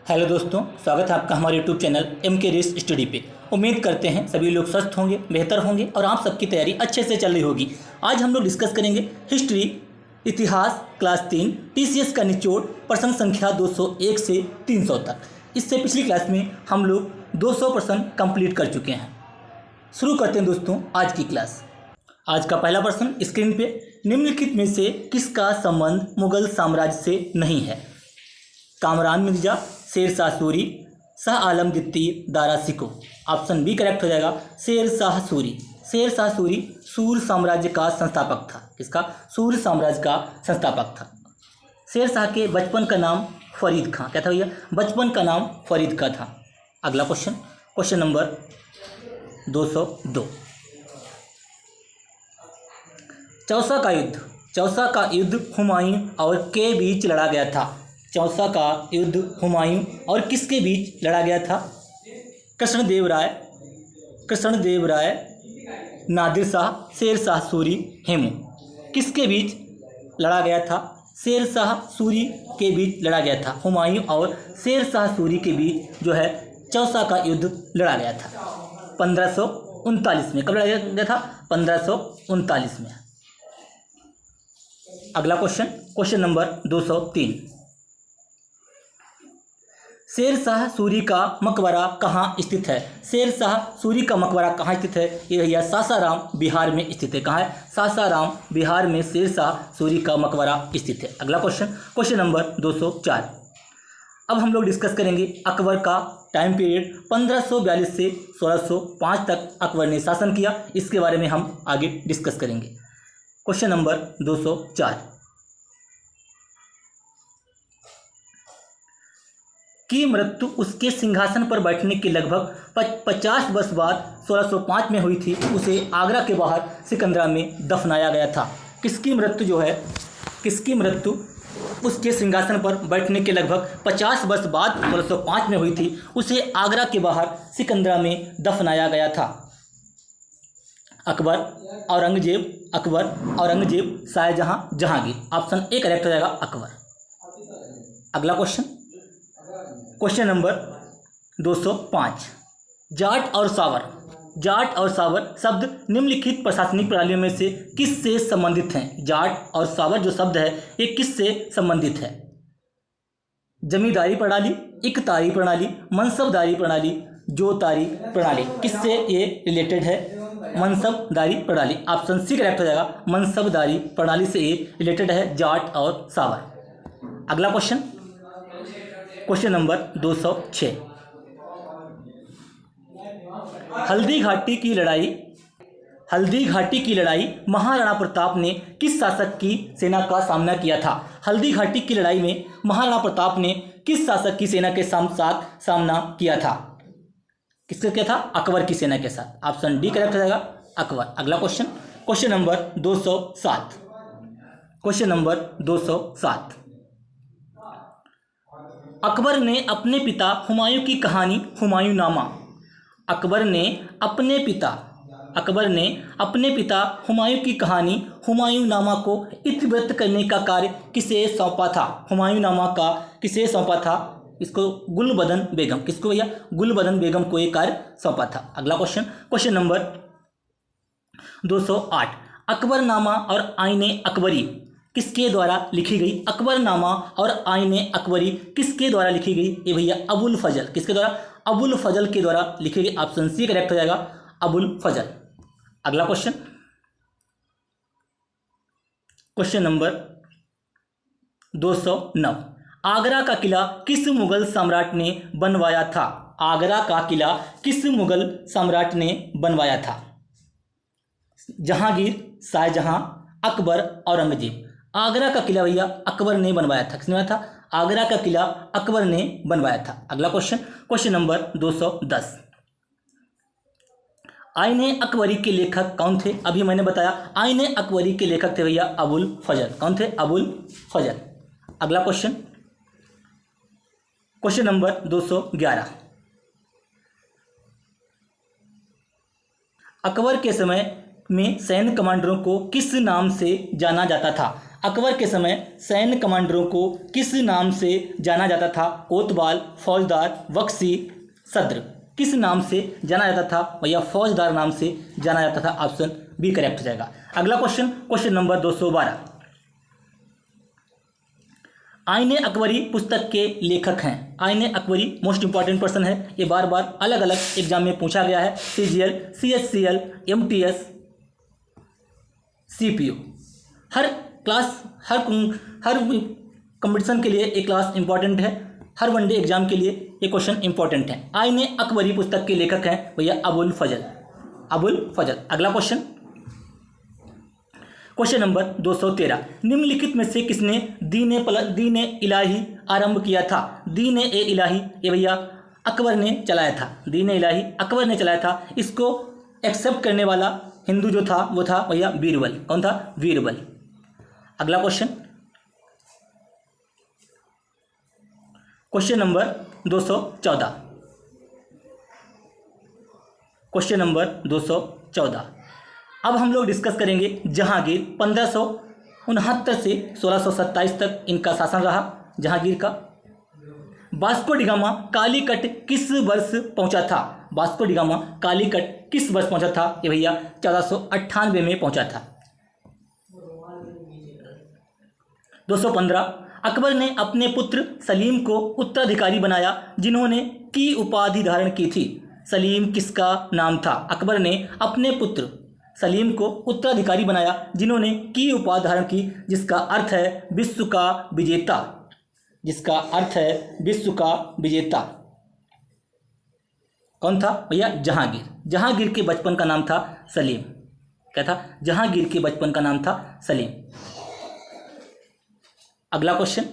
Hello दोस्तों, स्वागत है आपका हमारे YouTube channel MK race study पे। उम्मीद करते हैं सभी लोग स्वस्थ होंगे, बेहतर होंगे और आप सबकी तैयारी अच्छे से चल रही होगी। आज हम लोग डिस्कस करेंगे हिस्ट्री, इतिहास क्लास 3 TCS का निचोड़ प्रश्न संख्या 201 से 300 तक। इससे पिछली क्लास में हम लोग 200 प्रश्न कंप्लीट कर चुके हैं। शुरू करते हैं दोस्तों आज की क्लास। आज का पहला प्रश्न स्क्रीन पे, निम्नलिखित में से किसका संबंध मुगल साम्राज्य से नहीं है? कामरान मिर्जा, शेर शाह सूरी, शाह आलम द्वितीय, Dara Shikoh. Option B correct हो जाएगा, शेर शाह सूरी। शेर शाह सूरी सूर साम्राज्य का संस्थापक था। किसका? सूर साम्राज्य का संस्थापक था। शेर शाह के बचपन का नाम फरीद खां। क्या था भैया? बचपन का नाम फरीद का था। अगला क्वेश्चन, क्वेश्चन नंबर 202। चौसा का युद्ध हुमायूं और के बीच लड़ा गया था। चौसा का युद्ध हुमायूं और किसके बीच लड़ा गया था? कृष्णदेव राय, नादिर शाह, शेर शाह सूरी, हेमू। किसके बीच लड़ा गया था? शेर शाह सूरी के बीच लड़ा गया था। हुमायूं और शेर शाह सूरी के बीच जो है चौसा का युद्ध लड़ा गया था 1539 में। कब लड़ा गया था? 1539 में। अगला question, question number 203। Sher Shah Suri का मकबरा कहाँ स्थित है? शेर शाह सूरी का मकबरा कहाँ स्थित है? ये भैया सासाराम बिहार में स्थित है। कहाँ है? सासाराम बिहार में शेर शाह सूरी का मकबरा स्थित है। अगला क्वेश्चन, क्वेश्चन नंबर 204। अब हम लोग डिस्कस करेंगे अकबर का टाइम पीरियड। 1542 से 1605 तक अकबर ने शासन किया। इसके बारे में हम आगे डिस्कस करेंगे। क्वेश्चन नंबर 204 की मृत्यु उसके सिंहासन पर बैठने के लगभग 50 वर्ष बाद 1605 में हुई थी। उसे आगरा के बाहर सिकंदरा में दफनाया गया था। किसकी मृत्यु उसके सिंहासन पर बैठने के लगभग 50 वर्ष बाद 1605 में हुई थी। उसे आगरा के बाहर सिकंदरा में दफनाया गया था। Akbar, Aurangzeb, Shahjahan, Jahangir. Option A correct हो जाएगा, अकबर। अगला क्वेश्चन, क्वेश्चन नंबर 205। जाट और सावर शब्द निम्नलिखित प्रशासनिक प्रणालियों में से किससे संबंधित हैं? जाट और सावर जो शब्द है ये किससे संबंधित है? जमींदारी प्रणाली, इकतारी प्रणाली, मनसबदारी प्रणाली, जोतारी प्रणाली। किससे ये रिलेटेड है? मनसबदारी प्रणाली। ऑप्शन सी करेक्ट हो जाएगा, मनसबदारी प्रणाली से ये रिलेटेड है, जाट और सावर। अगला question, question number 206। Haldi Ghati की लड़ाई महाराणा प्रताप ने किस शासक की सेना का सामना किया था? हल्दी घाटी की लड़ाई में महाराणा प्रताप ने किस शासक की सेना के साथ सामना किया था? किसके किया था? अकबर की सेना के साथ। ऑप्शन डी करेक्ट हो जाएगा, अकबर। अगला question, question number 207। Question number 207। Akbar ने अपने पिता हुमायूं की कहानी हुमायूंनामा हुमायूं की कहानी हुमायूंनामा को इतिवृत्त करने का कार्य किसे सौंपा था? हुमायूंनामा का किसे सौंपा था? इसको गुलबदन बेगम। किसको भैया? गुलबदन बेगम को ये कार्य सौंपा था। अगला क्वेश्चन, क्वेश्चन नंबर 208। अकबरनामा और आईने अकबरी किसके द्वारा लिखी गई? अकबरनामा और आईने अकबरी किसके द्वारा लिखी गई? ये भैया अबुल फजल। किसके द्वारा? अबुल फजल के द्वारा लिखी गई। ऑप्शन सी करेक्ट हो जाएगा, अबुल फजल। अगला क्वेश्चन, क्वेश्चन नंबर 209। आगरा का किला किस मुगल सम्राट ने बनवाया था? आगरा का किला किस मुगल सम्राट ने बनवाया था? जहांगीर, शाहजहां, अकबर, औरंगजेब। आगरा का किला भैया अकबर ने बनवाया था। किसने बनवाया था? आगरा का किला अकबर ने बनवाया था। अगला क्वेश्चन, क्वेश्चन नंबर 210। आईने अकबरी के लेखक कौन थे? अभी मैंने बताया आईने अकबरी के लेखक थे भैया अबुल फजल। कौन थे? अबुल फजल। अगला क्वेश्चन, क्वेश्चन नंबर 211। अकबर के समय में सैन्य कमांडरों को किस नाम से जाना जाता था? अकबर के समय सैन्य कमांडरों को किस नाम से जाना जाता था? कोतवाल, फौजदार, बख्शी, सद्र। किस नाम से जाना जाता था भैया? फौजदार नाम से जाना जाता था। ऑप्शन बी करेक्ट हो जाएगा। अगला क्वेश्चन, क्वेश्चन नंबर 212। आईने अकबरी पुस्तक के लेखक हैं। आईने अकबरी मोस्ट इंपॉर्टेंट पर्सन है, ये बार बार अलग अलग एग्जाम में पूछा गया है। CGL, CSCL, MTS, CPU। हर क्लास, हर कंपटीशन के लिए एक क्लास इंपॉर्टेंट है, हर वनडे एग्जाम के लिए ये क्वेश्चन इंपॉर्टेंट है। आईने अकबरी पुस्तक के लेखक हैं भैया अबुल फजल। अबुल फजल। अगला क्वेश्चन, क्वेश्चन नंबर 213। निम्नलिखित में से किसने दीन इलाही आरंभ किया था? दीन ए इलाही ये भैया अकबर ने चलाया था। दीन इलाही अकबर ने चलाया था। इसको एक्सेप्ट करने वाला हिंदू जो था वो था भैया बीरबल। कौन था? बीरबल। अगला question, question number 214। Question number 214। अब हम लोग डिस्कस करेंगे जहांगीर। 1569 से 1627 तक इनका शासन रहा जहांगीर का। वास्को डी गामा कालीकट किस वर्ष पहुंचा था? वास्को डी गामा कालीकट किस वर्ष पहुंचा था? ये भैया 1498 में पहुंचा था। 215। अकबर ने अपने पुत्र सलीम को उत्तराधिकारी बनाया जिन्होंने की उपाधि धारण की थी। सलीम किसका नाम था? अकबर ने अपने पुत्र सलीम को उत्तराधिकारी बनाया जिन्होंने की उपाधि धारण की, जिसका अर्थ है विश्व का विजेता। जिसका अर्थ है विश्व का विजेता। कौन था भैया? जहांगीर। जहांगीर के बचपन का नाम था सलीम। क्या था? जहांगीर के बचपन का नाम था सलीम। अगला क्वेश्चन,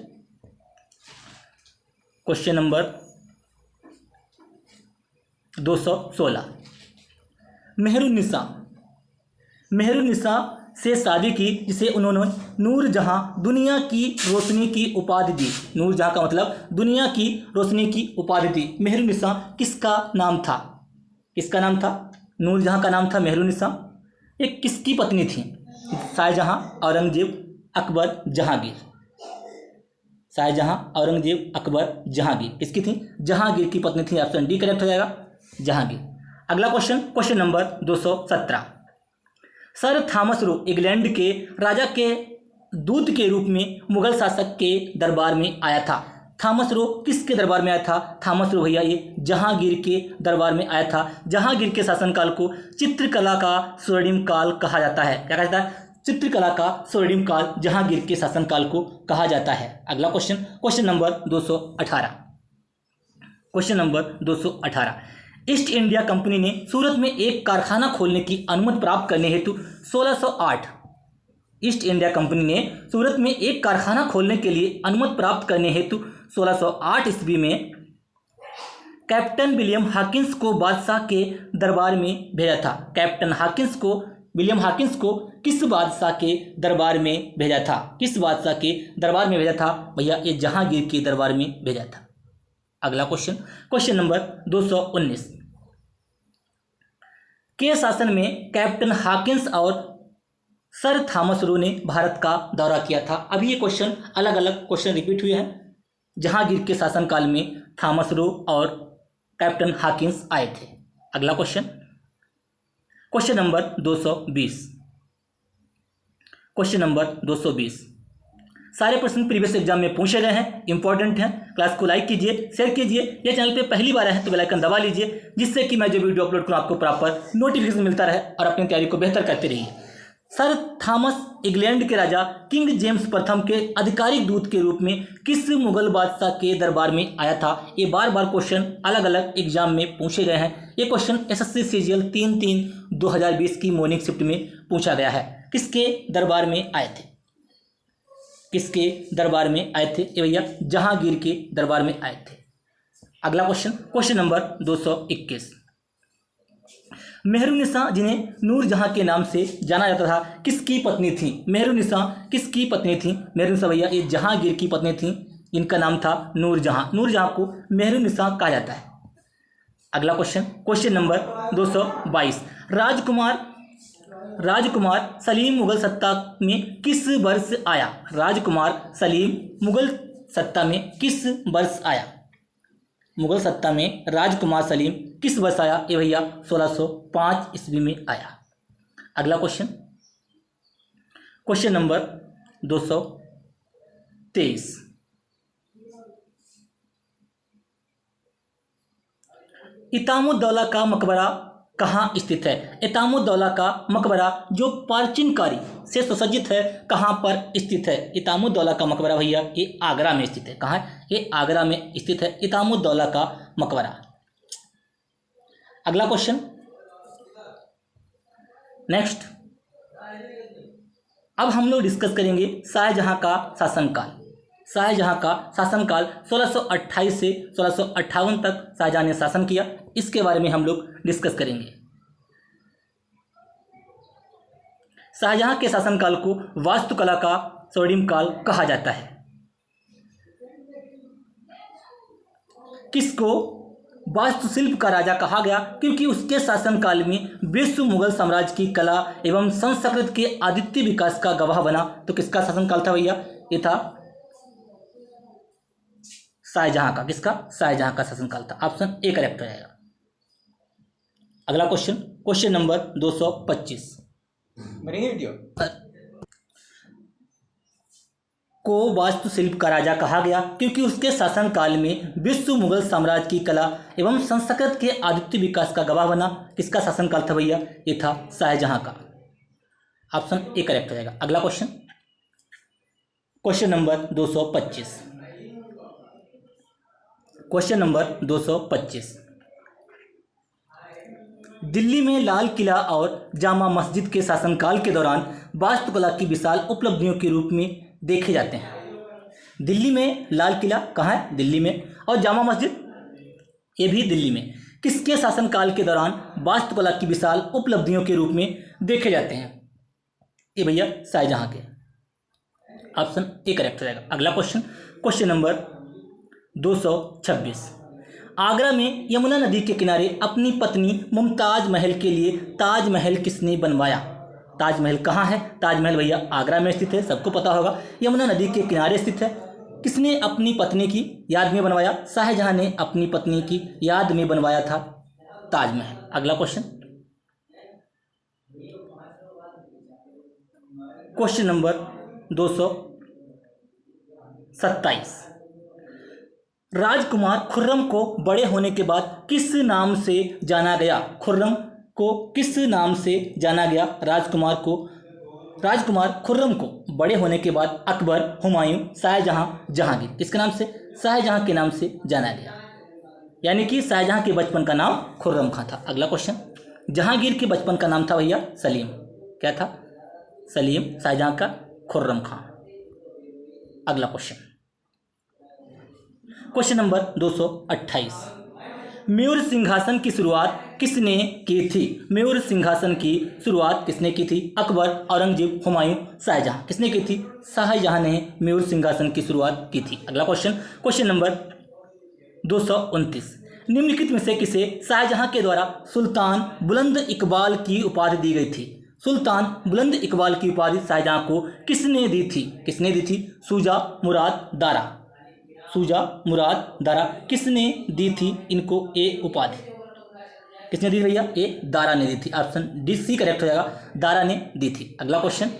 क्वेश्चन नंबर 216। मेहरुन्निसा से शादी की जिसे उन्होंने नूरजहां दुनिया की रोशनी की उपाधि दी। नूरजहां का मतलब दुनिया की रोशनी की उपाधि दी। मेहरुन्निसा किसका नाम था? किसका नाम था? नूरजहां का नाम था मेहरुन्निसा। ये किसकी पत्नी थी? शाहजहां, औरंगजेब, अकबर, जहांगीर। शाहजहां, औरंगजेब, अकबर, जहांगीर। किसकी थी? जहांगीर की पत्नी थी। ऑप्शन डी करेक्ट हो जाएगा, जहांगीर। अगला question, question number 217। Sir Thomas Roe England के राजा के दूत के रूप में मुगल शासक के दरबार में आया था। थॉमस रो किसके दरबार में आया था? थॉमस रो भैया ये जहांगीर के दरबार में आया था। जहांगीर के शासनकाल को चित्रकला का स्वर्णिम काल कहा जाता है। क्या कहा जाता है? चित्रकला का स्वर्णिम काल जहांगीर के शासनकाल को कहा जाता है। अगला question, question number 218। Question number 218। East India company ने सूरत में एक कारखाना खोलने की अनुमति प्राप्त करने हेतु 1608। ईस्ट इंडिया कंपनी ने सूरत में एक कारखाना खोलने के लिए अनुमति प्राप्त करने हेतु 1608 ईस्वी में कैप्टन विलियम हॉकिंस को बादशाह के दरबार में भेजा था। कैप्टन हॉकिंस को, विलियम हॉकिंस को किस बादशाह के दरबार में भेजा था? किस बादशाह के दरबार में भेजा था भैया? ये जहांगीर के दरबार में भेजा था। अगला क्वेश्चन, क्वेश्चन नंबर 219। के शासन में कैप्टन हॉकिंस और सर थॉमस रो ने भारत का दौरा किया था। अभी ये क्वेश्चन अलग अलग क्वेश्चन रिपीट हुए हैं। जहांगीर के शासनकाल में थॉमस रो और कैप्टन हॉकिंस आए थे। अगला question, question number 220। Question number 220। सारे प्रश्न प्रीवियस एग्जाम में पूछे गए हैं, इंपॉर्टेंट हैं। क्लास को लाइक कीजिए, शेयर कीजिए। यह चैनल पे पहली बार है तो बेल आइकन दबा लीजिए, जिससे कि मैं जो वीडियो अपलोड करूँ आपको प्रॉपर नोटिफिकेशन मिलता रहे और अपनी तैयारी को बेहतर करते रहिए। सर थॉमस इंग्लैंड के राजा किंग जेम्स प्रथम के आधिकारिक दूत के रूप में किस मुगल बादशाह के दरबार में आया था? ये बार बार क्वेश्चन अलग अलग एग्जाम में पूछे गए हैं। ये क्वेश्चन SSC CGL 3/3/2020 की मॉर्निंग शिफ्ट में पूछा गया है। किसके दरबार में आए थे? किसके दरबार में आए थे? ये भैया जहांगीर के दरबार में आए थे। अगला क्वेश्चन, क्वेश्चन नंबर 221। मेहरुन्निसा जिन्हें नूरजहां के नाम से जाना जाता था किसकी पत्नी थी? मेहरुन्निसा किसकी पत्नी थी? मेहरुन्निसा भैया ये जहांगीर की पत्नी थी। इनका नाम था नूरजहां। नूरजहां को मेहरुन्निसा कहा जाता है। अगला क्वेश्चन, क्वेश्चन नंबर 222। राजकुमार राजकुमार सलीम मुगल सत्ता में किस वर्ष आया? राजकुमार सलीम मुगल सत्ता में किस वर्ष आया? मुगल सत्ता में राजकुमार सलीम किस वर्ष आया? ये भैया 1605 ईस्वी में आया। अगला क्वेश्चन, क्वेश्चन नंबर 223। इतामुद्दौला का मकबरा कहाँ स्थित है? इतामुद्दौला का मकबरा जो प्राचीनकारी से सुसज्जित है, कहाँ पर स्थित है? इतामुद्दौला का मकबरा भैया ये आगरा में स्थित है। कहाँ है? ये आगरा में स्थित है इतामुद्दौला का मकबरा। अगला क्वेश्चन, नेक्स्ट, अब हम लोग डिस्कस करेंगे शाहजहां का शासनकाल। शाहजहां का शासनकाल 1628 से 1658 तक शाहजहां ने शासन किया। इसके बारे में हम लोग डिस्कस करेंगे। शाहजहां के शासनकाल को वास्तुकला का स्वर्णिम काल कहा जाता है। किसको वास्तुशिल्प का राजा कहा गया? क्योंकि उसके शासनकाल में विश्व मुगल साम्राज्य की कला एवं संस्कृति के अद्वितीय विकास का गवाह बना। तो किसका शासनकाल था भैया? ये था शाहजहां का। किसका? शाहजहां का शासनकाल था। ऑप्शन ए करेक्ट हो जाएगा। अगला क्वेश्चन, क्वेश्चन नंबर 225 बनेगी वीडियो। को वास्तुशिल्प का राजा कहा गया क्योंकि उसके शासनकाल में विश्व मुगल साम्राज्य की कला एवं संस्कृति के अद्वितीय विकास का गवाह बना। किसका शासनकाल था भैया? ये था शाहजहां का। ऑप्शन ए करेक्ट हो जाएगा। अगला question, question number 225। Question number 225, Delhi में लाल किला और जामा मस्जिद के शासनकाल के दौरान वास्तुकला की विशाल उपलब्धियों के रूप में देखे जाते हैं। दिल्ली में लाल किला कहाँ है? दिल्ली में। और जामा मस्जिद ये भी दिल्ली में। किसके शासनकाल के दौरान वास्तुकला की विशाल उपलब्धियों के रूप में देखे जाते हैं? ये भैया शाहजहां के। ऑप्शन ए करेक्ट हो जाएगा। अगला क्वेश्चन, क्वेश्चन नंबर 226, आगरा में यमुना नदी के किनारे अपनी पत्नी मुमताज महल के लिए ताजमहल किसने बनवाया? ताजमहल कहाँ है? ताजमहल भैया आगरा में स्थित है, सबको पता होगा। यमुना नदी के किनारे स्थित है। किसने अपनी पत्नी की याद में बनवाया? शाहजहां ने अपनी पत्नी की याद में बनवाया था ताजमहल। अगला क्वेश्चन, क्वेश्चन नंबर 227, राजकुमार खुर्रम को बड़े होने के बाद किस नाम से जाना गया? खुर्रम को किस नाम से जाना गया? राजकुमार खुर्रम को बड़े होने के बाद अकबर, हुमायूं, शाहजहां, जहांगीर किसके नाम से? शाहजहां के नाम से जाना गया। यानी कि शाहजहां के बचपन का नाम खुर्रम खां था। अगला क्वेश्चन, जहांगीर के बचपन का नाम था भैया सलीम। क्या था? सलीम। शाहजहां का खुर्रम खां। अगला क्वेश्चन, क्वेश्चन नंबर 228, मयूर सिंहासन की शुरुआत किसने की थी? मयूर सिंहासन की शुरुआत किसने की थी? अकबर, औरंगजेब, हुमायूं, शाहजहां। किसने की थी? शाहजहां ने मयूर सिंहासन की शुरुआत की थी। अगला क्वेश्चन, क्वेश्चन नंबर 229, निम्नलिखित में से किसे शाहजहां के द्वारा सुल्तान बुलंद इकबाल की उपाधि दी गई थी? सुल्तान बुलंद इकबाल की उपाधि शाहजहां को किसने दी थी? किसने दी थी? शुजा, मुराद, दारा। शुजा, मुराद, दारा किसने दी थी इनको ए उपाधि? किसने दी भैया? ए दारा ने दी थी। ऑप्शन डी सी करेक्ट हो जाएगा। दारा ने दी थी। अगला क्वेश्चन,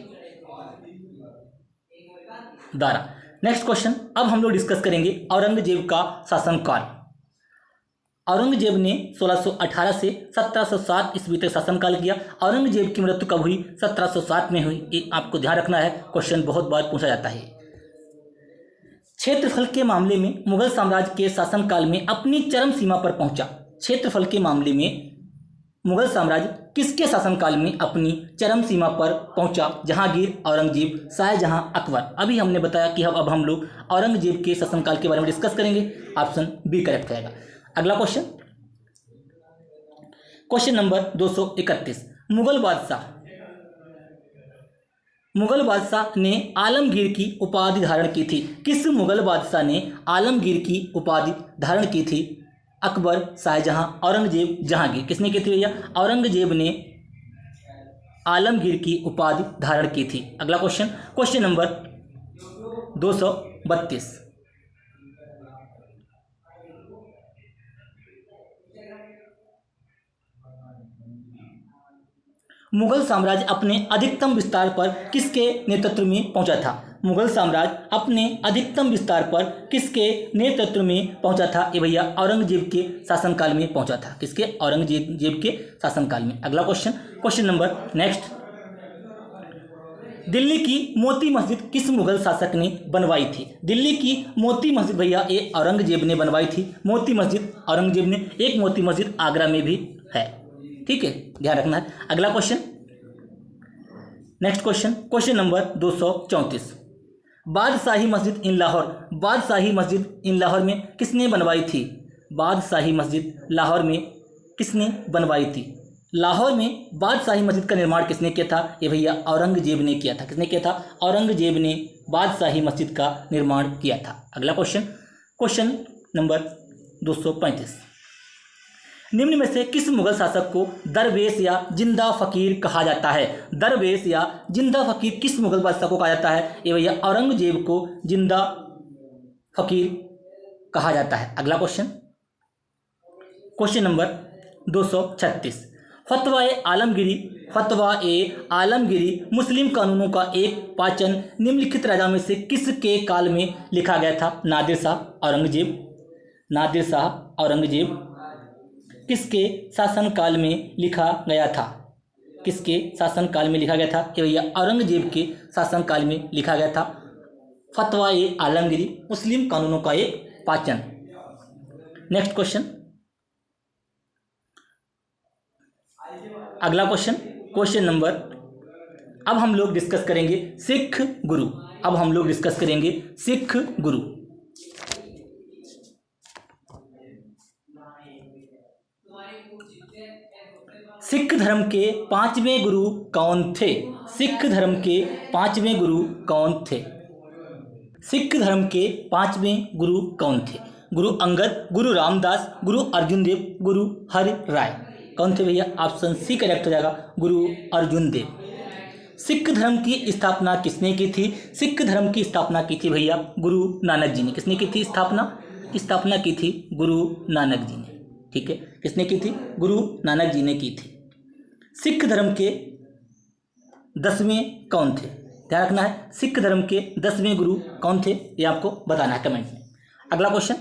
दारा। नेक्स्ट क्वेश्चन, अब हम लोग डिस्कस करेंगे औरंगजेब का शासनकाल। औरंगजेब ने 1618 से 1707 ईस्वी तक शासनकाल किया। औरंगजेब की मृत्यु कब हुई? 1707 में हुई। ये आपको ध्यान रखना है, क्वेश्चन बहुत बार पूछा जाता है। क्षेत्रफल के मामले में मुगल साम्राज्य के शासनकाल में अपनी चरम सीमा पर पहुंचा। क्षेत्रफल के मामले में मुगल साम्राज्य किसके शासनकाल में अपनी चरम सीमा पर पहुंचा? जहांगीर, औरंगजेब, शाहजहां, अकबर। अभी हमने बताया कि अब हम लोग औरंगजेब के शासनकाल के बारे में डिस्कस करेंगे। ऑप्शन बी करेक्ट रहेगा। अगला क्वेश्चन, क्वेश्चन नंबर 231, मुगल बादशाह ने आलमगीर की उपाधि धारण की थी। किस मुगल बादशाह ने आलमगीर की उपाधि धारण की थी? अकबर, शाहजहां, औरंगजेब, जहांगीर। किसने की थी भैया? औरंगजेब ने आलमगीर की उपाधि धारण की थी? अगला क्वेश्चन, क्वेश्चन नंबर 232। मुगल साम्राज्य अपने अधिकतम विस्तार पर किसके नेतृत्व में पहुंचा था? मुगल साम्राज्य अपने अधिकतम विस्तार पर किसके नेतृत्व में पहुंचा था? ये भैया औरंगजेब के शासनकाल में पहुंचा था। किसके? औरंगजेब के शासनकाल में। अगला question, question number next, Delhi की मोती मस्जिद किस मुगल शासक ने बनवाई थी? दिल्ली की मोती मस्जिद भैया ये औरंगजेब ने बनवाई थी। मोती मस्जिद औरंगजेब ने, एक मोती मस्जिद आगरा में भी है। ठीक है, ध्यान रखना है। अगला question, next question, question number 234। बादशाही मस्जिद इन लाहौर, बादशाही मस्जिद इन लाहौर में किसने बनवाई थी? बादशाही मस्जिद लाहौर में किसने बनवाई थी? लाहौर में बादशाही मस्जिद का निर्माण किसने किया था? ये भैया औरंगजेब ने किया था। किसने किया था? औरंगजेब ने बादशाही मस्जिद का निर्माण किया था। अगला क्वेश्चन, क्वेश्चन नंबर 235। निम्न में से किस मुगल शासक को दरवेश या जिंदा फकीर कहा जाता है? दरवेश या जिंदा फकीर किस मुगल बादशाह को कहा जाता है? ये भैया औरंगजेब को जिंदा फकीर कहा जाता है। अगला क्वेश्चन, क्वेश्चन नंबर 236। फतवा ए आलमगिरी मुस्लिम कानूनों का एक पाचन निम्नलिखित राजा में से किसके काल में लिखा गया था? नादिर शाह औरंगजेब, नादिर शाह औरंगजेब किसके शासनकाल में लिखा गया था? किसके शासनकाल में लिखा गया था? ये भैया औरंगजेब के शासनकाल में लिखा गया था। फतवा ए आलमगिरी मुस्लिम कानूनों का एक पाचन। नेक्स्ट क्वेश्चन, अगला क्वेश्चन, क्वेश्चन नंबर, अब हम लोग डिस्कस करेंगे सिख गुरु। अब हम लोग डिस्कस करेंगे सिख गुरु। सिख धर्म के पांचवें गुरु कौन थे? सिख धर्म के पांचवें गुरु कौन थे? सिख धर्म के पांचवें गुरु कौन थे? गुरु अंगद, गुरु रामदास, गुरु अर्जुन देव, गुरु हरि राय। कौन थे भैया? ऑप्शन सी करेक्ट हो जाएगा, गुरु अर्जुन देव। सिख धर्म की स्थापना किसने की थी? सिख धर्म की स्थापना की थी भैया गुरु नानक जी ने। किसने की थी स्थापना? स्थापना की थी गुरु नानक जी ने। ठीक है, किसने की थी? गुरु नानक जी ने की थी। सिख धर्म के 10वें कौन थे? ध्यान रखना है, सिख धर्म के 10वें गुरु कौन थे ये आपको बताना है कमेंट में। अगला क्वेश्चन,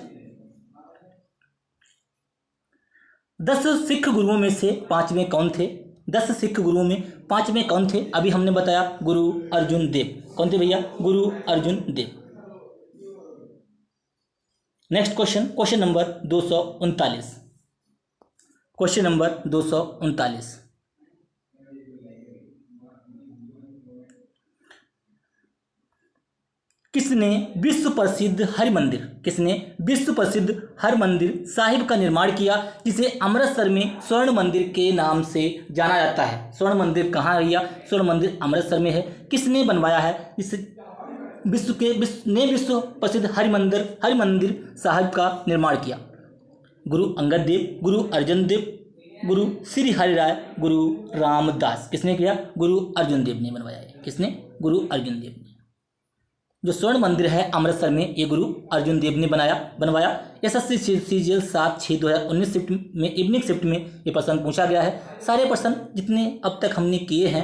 10 सिख गुरुओं में से 5वें कौन थे? 10 सिख गुरुओं में 5वें कौन थे? अभी हमने बताया गुरु अर्जुन देव। कौन थे भैया? Guru Arjun Dev. Next question, question number 239। Question number 239। किसने विश्व प्रसिद्ध हरिमंदिर, किसने विश्व प्रसिद्ध हरमंदिर साहिब का निर्माण किया, जिसे अमृतसर में स्वर्ण मंदिर के नाम से जाना जाता है? स्वर्ण मंदिर कहाँ है भैया? स्वर्ण मंदिर अमृतसर में है। किसने बनवाया है? इस विश्व प्रसिद्ध हरिमंदिर साहिब का निर्माण किया? गुरु अंगद देव, गुरु अर्जुन देव, गुरु श्री हरि राय, गुरु रामदास। किसने किया? गुरु अर्जुन देव ने बनवाया है। किसने? गुरु अर्जुन देव ने। जो स्वर्ण मंदिर है अमृतसर में, ये गुरु अर्जुन देव ने बनवाया। एसएससी सीजीएल 7/6/2019 शिफ्ट में इवनिंग शिफ्ट में ये प्रश्न पूछा गया है। सारे प्रश्न जितने अब तक हमने किए हैं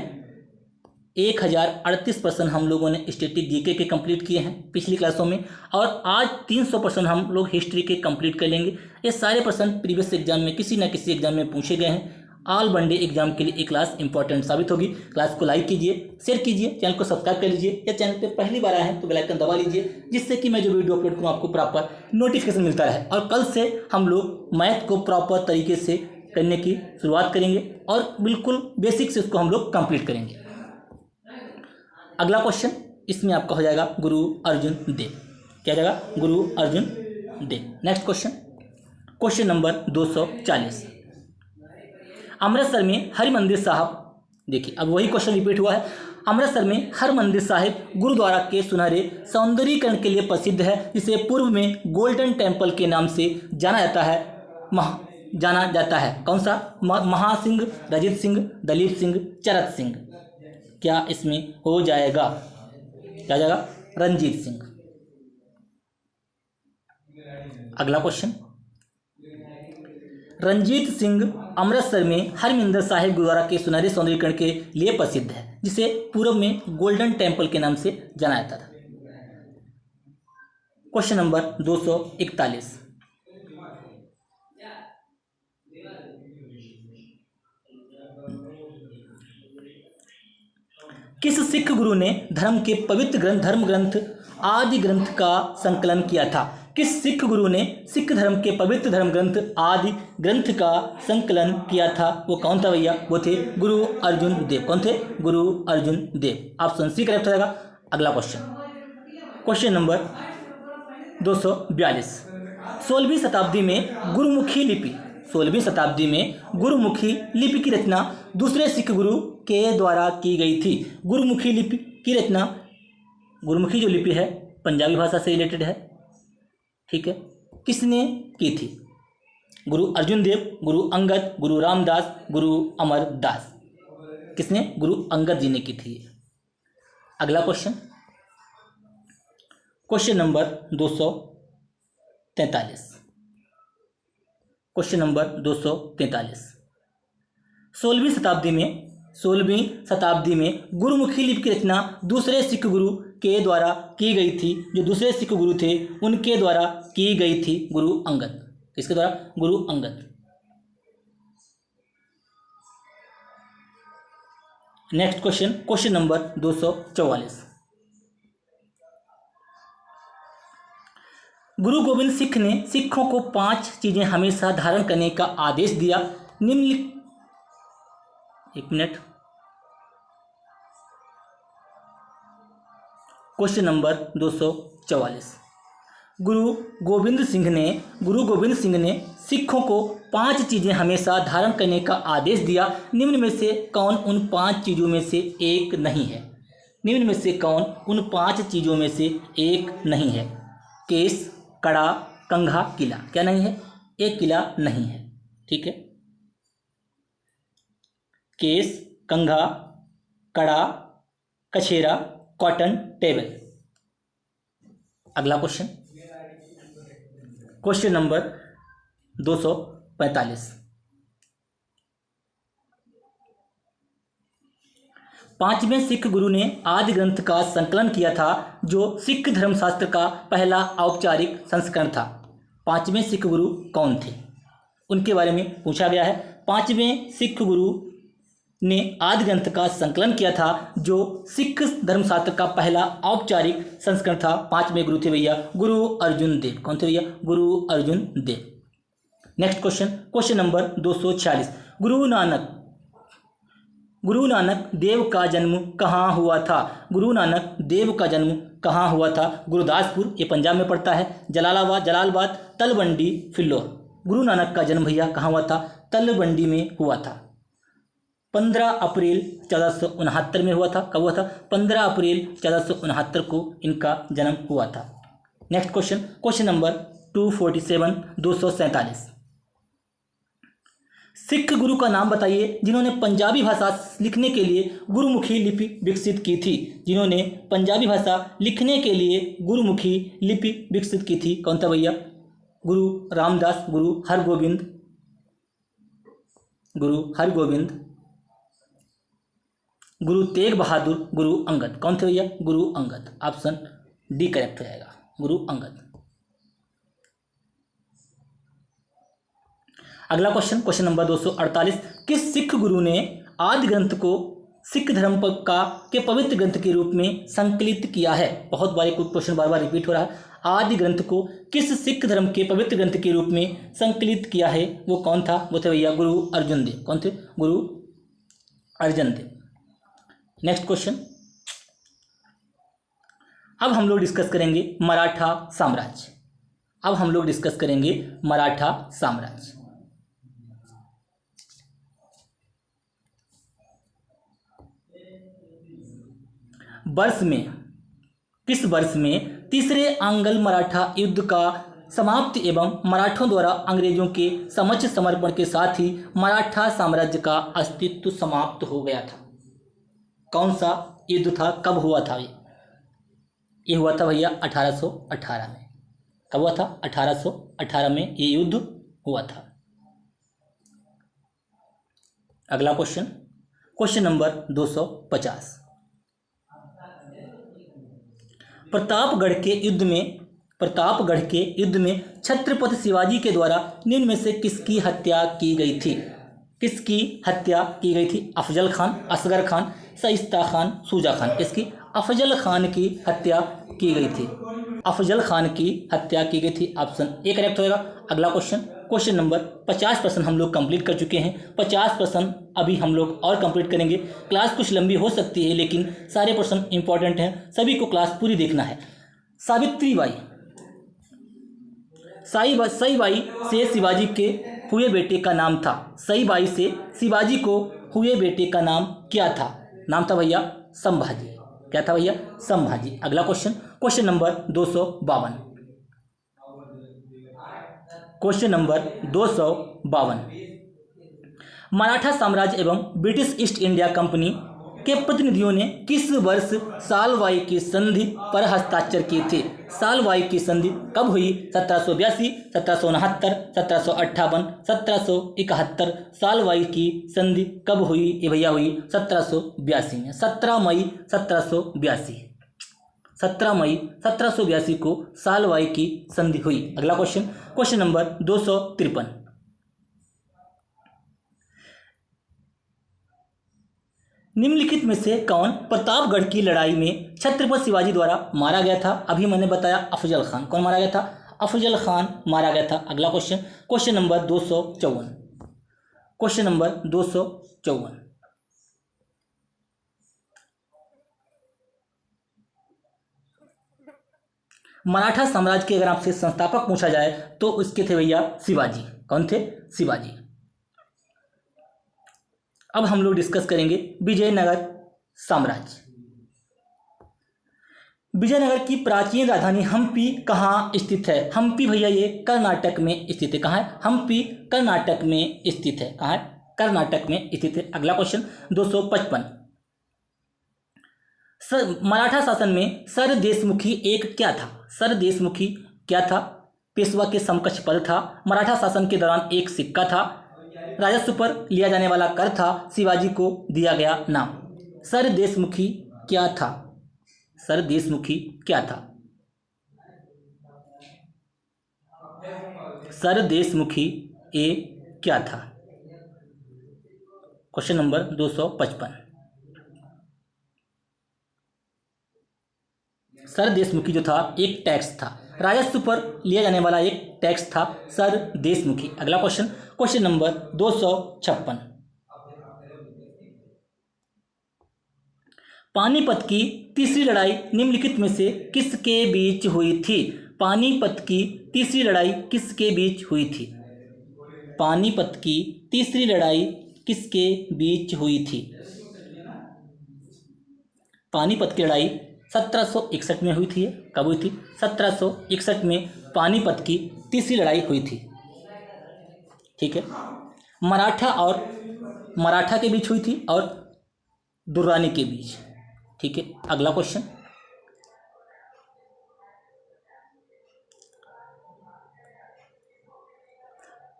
1038 प्रश्न हम लोगों ने स्टैटिक जीके के कंप्लीट किए हैं पिछली क्लासों में, और आज 300 प्रश्न हम लोग हिस्ट्री के कंप्लीट कर लेंगे। ये सारे प्रश्न प्रीवियस एग्जाम में किसी न किसी एग्जाम में पूछे गए हैं। ऑल वनडे एग्जाम के लिए ये क्लास इंपॉर्टेंट साबित होगी। क्लास को लाइक कीजिए, शेयर कीजिए, चैनल को सब्सक्राइब कर लीजिए, या चैनल पे पहली बार आए हैं तो बेल आइकन दबा लीजिए, जिससे कि मैं जो वीडियो अपलोड करूँ आपको प्रॉपर नोटिफिकेशन मिलता रहे। और कल से हम लोग मैथ को प्रॉपर तरीके से करने की शुरुआत करेंगे और बिल्कुल बेसिक से उसको हम लोग कंप्लीट करेंगे। अगला क्वेश्चन इसमें आपका हो जाएगा गुरु अर्जुन देव। क्या जाएगा? Guru Arjun Dev. Next question, question number 240। Amritsar में हरिमंदिर साहब, देखिए अब वही क्वेश्चन रिपीट हुआ है। अमृतसर में हरमंदिर साहिब गुरुद्वारा के सुनहरे सौंदर्यीकरण के लिए प्रसिद्ध है, जिसे पूर्व में गोल्डन टेम्पल के नाम से जाना जाता है। जाना जाता है? कौन सा? महासिंह, रजित सिंह, दलीप सिंह, चरत सिंह। क्या इसमें हो जाएगा? क्या जाएगा? रंजीत सिंह। अगला क्वेश्चन, रंजीत सिंह अमृतसर में हरमिंदर साहिब गुरुद्वारा के सुनहरे सौंदर्यीकरण के लिए प्रसिद्ध है, जिसे पूर्व में गोल्डन टेम्पल के नाम से जाना जाता था। क्वेश्चन नंबर 241, किस सिख गुरु ने धर्म के पवित्र ग्रंथ धर्म ग्रंथ आदि ग्रंथ का संकलन किया था? किस सिख गुरु ने सिख धर्म के पवित्र धर्म ग्रंथ आदि ग्रंथ का संकलन किया था? वो कौन था भैया? वो थे गुरु अर्जुन देव। कौन थे? गुरु अर्जुन देव। ऑप्शन सी करेक्ट हो जाएगा। अगला क्वेश्चन, क्वेश्चन नंबर 242, 16वीं शताब्दी में गुरुमुखी लिपि 16वीं शताब्दी में गुरुमुखी लिपि की रचना दूसरे सिख गुरु के द्वारा की गई थी। गुरुमुखी लिपि की रचना, गुरुमुखी जो लिपि है पंजाबी भाषा से रिलेटेड है, ठीक है, किसने की थी? गुरु अर्जुन देव, गुरु अंगद, गुरु रामदास, गुरु अमरदास। किसने? गुरु अंगद जी ने की थी। अगला question, question number 243, question number 243, 16वीं शताब्दी में गुरुमुखी लिपि की रचना दूसरे सिख गुरु के द्वारा की गई थी। जो दूसरे सिख गुरु थे उनके द्वारा की गई थी। गुरु अंगद। किसके द्वारा? Guru Angad. Next question, question number 244, गुरु गोविंद सिंह ने सिखों को 5 चीजें हमेशा धारण करने का आदेश दिया। निम्नलिखित, एक मिनट, क्वेश्चन नंबर 244, गुरु गोविंद सिंह ने सिखों को 5 चीजें हमेशा धारण करने का आदेश दिया। निम्न में से कौन उन 5 चीजों में से एक नहीं है? निम्न में से कौन उन 5 चीजों में से एक नहीं है? केस, कड़ा, कंघा, किला। क्या नहीं है? एक किला नहीं है, ठीक है। केस, कंघा, कड़ा, कछेरा, कॉटन, टेबल। अगला क्वेश्चन, क्वेश्चन नंबर 245, 5वें सिख गुरु ने आदि ग्रंथ का संकलन किया था, जो सिख धर्मशास्त्र का पहला औपचारिक संस्करण था। 5वें सिख गुरु कौन थे? उनके बारे में पूछा गया है। 5वें सिख गुरु ने आदि ग्रंथ का संकलन किया था, जो सिख धर्मशास्त्र का पहला औपचारिक संस्करण था। 5वें गुरु थे भैया गुरु अर्जुन देव। कौन थे भैया? Guru Arjun Dev. Next question, question number 246, Guru Nanak Dev का जन्म कहाँ हुआ था? गुरु नानक देव का जन्म कहाँ हुआ था? गुरदासपुर, ये पंजाब में पड़ता है, जलालाबाद, तलवंडी, फिल्लौर। गुरु नानक का जन्म भैया कहाँ हुआ था? तलवंडी में हुआ था। 15 अप्रैल 1469 में हुआ था। कब हुआ था? 15 अप्रैल 1469 को इनका जन्म हुआ था। Next question, question number 247, 247, Sikh गुरु का नाम बताइए जिन्होंने पंजाबी भाषा लिखने के लिए गुरुमुखी लिपि विकसित की थी। जिन्होंने पंजाबी भाषा लिखने के लिए गुरुमुखी लिपि विकसित की थी। कौन था भैया? गुरु रामदास, गुरु हरगोविंद, गुरु तेग बहादुर, गुरु अंगद। कौन थे भैया? Guru Angad. Option D correct हो जाएगा, गुरु अंगद। अगला क्वेश्चन, क्वेश्चन नंबर 248, किस सिख गुरु ने आदि ग्रंथ को सिख धर्म के पवित्र ग्रंथ के रूप में संकलित किया है? बहुत बार क्वेश्चन बार बार रिपीट हो रहा है। आदि ग्रंथ को किस सिख धर्म के पवित्र ग्रंथ के रूप में संकलित किया है? वो कौन था? वो थे भैया गुरु अर्जुन देव। कौन थे? गुरु अर्जुन देव। नेक्स्ट क्वेश्चन, अब हम लोग डिस्कस करेंगे मराठा साम्राज्य। किस वर्ष में तीसरे आंग्ल मराठा युद्ध का समाप्ति एवं मराठों द्वारा अंग्रेजों के समक्ष समर्पण के साथ ही मराठा साम्राज्य का अस्तित्व समाप्त हो गया था। कौन सा युद्ध था, कब हुआ था ये हुआ था भैया 1818 में। कब हुआ था? 1818 में ये युद्ध हुआ था। अगला क्वेश्चन, क्वेश्चन नंबर 250। प्रतापगढ़ के युद्ध में छत्रपति शिवाजी के द्वारा निम्न में से किसकी हत्या की गई थी? किसकी हत्या की गई थी? अफजल खान, असगर खान, शाइस्ता खान, शुजा खान। इसकी अफजल खान की हत्या की गई थी। अफजल खान की हत्या की गई थी। ऑप्शन ए करेक्ट होएगा। अगला क्वेश्चन, क्वेश्चन नंबर 50% हम लोग कंप्लीट कर चुके हैं। 50% अभी हम लोग और कंप्लीट करेंगे। क्लास कुछ लंबी हो सकती है लेकिन सारे प्रश्न इंपॉर्टेंट हैं, सभी को क्लास पूरी देखना है। सावित्रीबाई सईबाई से शिवाजी के हुए बेटे का नाम था। सईबाई से शिवाजी को हुए बेटे का नाम क्या था? नाम था भैया संभाजी। क्या था भैया? संभाजी। अगला question, question number 252। Question number 252। Maratha साम्राज्य एवं ब्रिटिश ईस्ट इंडिया कंपनी के प्रतिनिधियों ने किस वर्ष सालवाई की संधि पर हस्ताक्षर किए थे? सालवाई की संधि कब हुई? 1782, 1769, 1758, 1771। सालवाई की संधि कब हुई? ये भैया हुई 1782 में, 17 मई 1782। 17 मई 1782 को सालवाई की संधि हुई। अगला क्वेश्चन, क्वेश्चन नंबर 253। निम्नलिखित में से कौन प्रतापगढ़ की लड़ाई में छत्रपति शिवाजी द्वारा मारा गया था? अभी मैंने बताया अफजल खान। कौन मारा गया था? अफजल खान मारा गया था। अगला question, question number 254। Question number 254। Maratha साम्राज्य के अगर आपसे संस्थापक पूछा जाए तो उसके थे भैया शिवाजी। कौन थे? शिवाजी। अब हम लोग डिस्कस करेंगे विजयनगर साम्राज्य। विजयनगर की प्राचीन राजधानी हम्पी कहाँ स्थित है? हम्पी भैया ये कर्नाटक में स्थित है। कहाँ है? हम्पी कर्नाटक में स्थित है। कहाँ है? कर्नाटक में स्थित है। अगला क्वेश्चन 255। मराठा शासन में सर देशमुखी एक क्या था? सर देशमुखी क्या था? पेशवा के समकक्ष पद था। मराठा शासन के दौरान एक सिक्का था। राजस्व पर लिया जाने वाला कर था। शिवाजी को दिया गया नाम। सर देशमुखी क्या था? सर देशमुखी क्या था? सर देशमुखी ए क्या था? Question number 255। सर देशमुखी जो था एक टैक्स था। राजस्व पर लिया जाने वाला एक टैक्स था सर देशमुखी। अगला क्वेश्चन, क्वेश्चन नंबर 256। पानीपत की तीसरी लड़ाई निम्नलिखित में से किसके बीच हुई थी? पानीपत की तीसरी लड़ाई किसके बीच हुई थी? पानीपत की तीसरी लड़ाई किसके बीच हुई थी? पानीपत की लड़ाई 1761 में हुई थी। कब हुई थी? 1761 में पानीपत की तीसरी लड़ाई हुई थी। ठीक है। मराठा के बीच हुई थी और दुर्रानी के बीच। ठीक है। अगला क्वेश्चन,